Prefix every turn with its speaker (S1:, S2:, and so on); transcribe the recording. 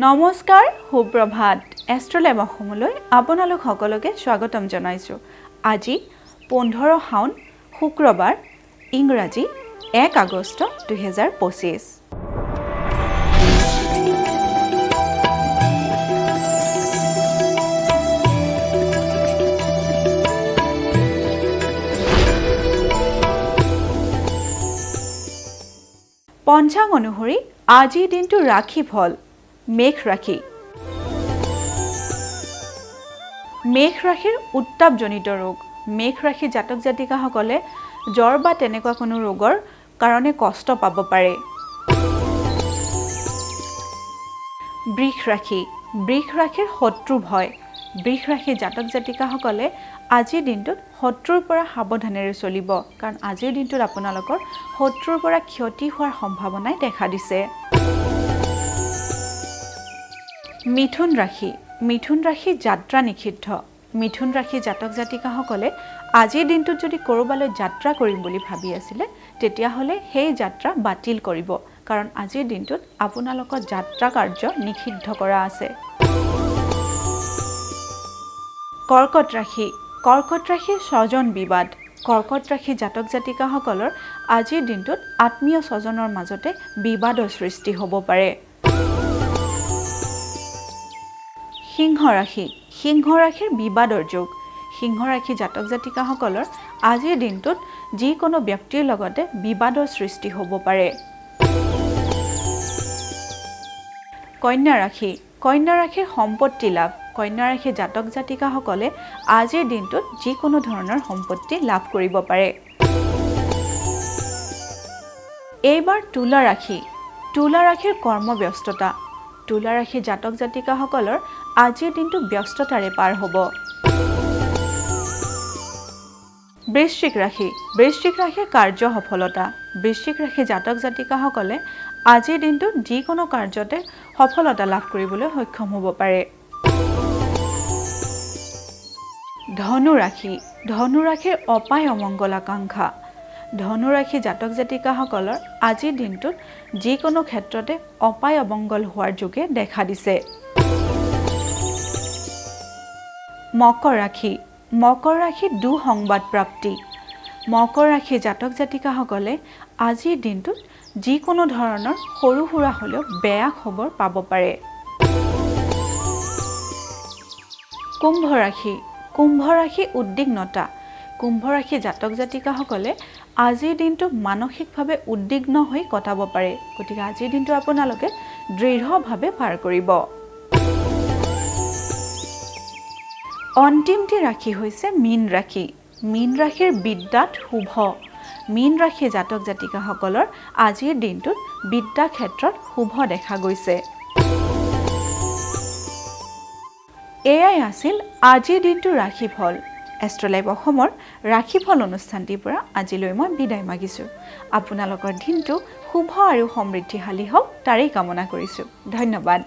S1: নমস্কাৰ সুপ্ৰভাত এষ্ট্ৰলাইভ অসমলৈ আপোনালোক সকলোকে স্বাগতম জনাইছো আজি 15 শাওন শুক্ৰবাৰ ইংৰাজী 1 আগষ্ট 2025 পঞ্চাং অনুসৰি আজি দিনটো ৰাশিফল মেঘ ৰাশি মেঘ ৰাশিৰ উত্তাপজনিত ৰোগ মেঘ ৰাশি জাতক জাতিকাসকলে জ্বৰ বা তেনেকুৱা কোনো ৰোগৰ কাৰণে কষ্ট পাব পাৰে বৃষ ৰাশিৰ শত্ৰু ভয় বৃষ ৰাশি জাতক জাতিকাসকলে আজিৰ দিনটোত শত্ৰুৰ পৰা সাৱধানেৰে চলিব কাৰণ আজিৰ দিনটোত আপোনালোকৰ শত্ৰুৰ পৰা ক্ষতি হোৱাৰ সম্ভাৱনাই দেখা দিছে মিথুন ৰাশি যাত্ৰা নিষিদ্ধ মিথুন ৰাশি জাতক জাতিকাসকলে আজিৰ দিনটোত যদি কৰবালৈ যাত্ৰা কৰিম বুলি ভাবি আছিলে তেতিয়াহলে সেই যাত্ৰা বাতিল কৰিব কাৰণ আজিৰ দিনটোত আপোনালোকৰ যাত্ৰা কাৰ্য নিষিদ্ধ কৰা আছে কৰ্কট ৰাশি স্বজন বিবাদ কৰ্কট ৰাশি জাতক জাতিকাসকলৰ আজিৰ দিনটোত আত্মীয় স্বজনৰ মাজতে বিবাদৰ সৃষ্টি হ'ব পাৰে সিংহ ৰাশিৰ বিবাদৰ যোগ সিংহ ৰাশি জাতক জাতিকাসকলৰ আজিৰ দিনটোত যিকোনো ব্যক্তিৰ লগতে বিবাদৰ সৃষ্টি হ'ব পাৰে কন্যা ৰাশিৰ সম্পত্তি লাভ কন্যা ৰাশি জাতক জাতিকাসকলে আজিৰ দিনটোত যিকোনো ধৰণৰ সম্পত্তি লাভ কৰিব পাৰে এইবাৰ তুলা ৰাশিৰ কৰ্মব্যস্ততা তুলা ৰাশি জাতক জাতিকাসকলৰ আজিৰ দিনটো ব্যস্ততাৰে পাৰ হ'ব বৃশ্চিক ৰাশিৰ কাৰ্য সফলতা বৃশ্চিক ৰাশি জাতক জাতিকাসকলে আজিৰ দিনটোত যিকোনো কাৰ্যতে সফলতা লাভ কৰিবলৈ সক্ষম হ'ব পাৰে ধনু ৰাশিৰ অপায় অমংগল আকাংক্ষা ধনু ৰাশি জাতক জাতিকাসকলৰ আজিৰ দিনটোত যিকোনো ক্ষেত্ৰতে অপায় অমংগল হোৱাৰ যোগে দেখা দিছে মকৰ ৰাশি দুঃসংবাদ প্ৰাপ্তি মকৰ ৰাশি জাতক জাতিকাসকলে আজিৰ দিনটোত যিকোনো ধৰণৰ সৰু সুৰা হ'লেও বেয়া খবৰ পাব পাৰে কুম্ভ ৰাশি উদ্বিগ্নতা কুম্ভ ৰাশি জাতক জাতিকাসকলে আজিৰ দিনটো মানসিকভাৱে উদ্বিগ্ন হৈ কটাব পাৰে গতিকে আজিৰ দিনটো আপোনালোকে দৃঢ়ভাৱে পাৰ কৰিব অন্তিমটি ৰাশি হৈছে মীন ৰাশিৰ বিদ্যাত শুভ মীন ৰাশি জাতক জাতিকাসকলৰ আজিৰ দিনটোত বিদ্যা ক্ষেত্ৰত শুভ দেখা গৈছে এয়াই আছিল আজিৰ দিনটোৰ ৰাশিফল এষ্ট্ৰলাইভ অসমৰ ৰাশিফল অনুষ্ঠানটিৰ পৰা আজিলৈ মই বিদায় মাগিছোঁ আপোনালোকৰ দিনটো শুভ আৰু সমৃদ্ধিশালী হওক তাৰেই কামনা কৰিছোঁ ধন্যবাদ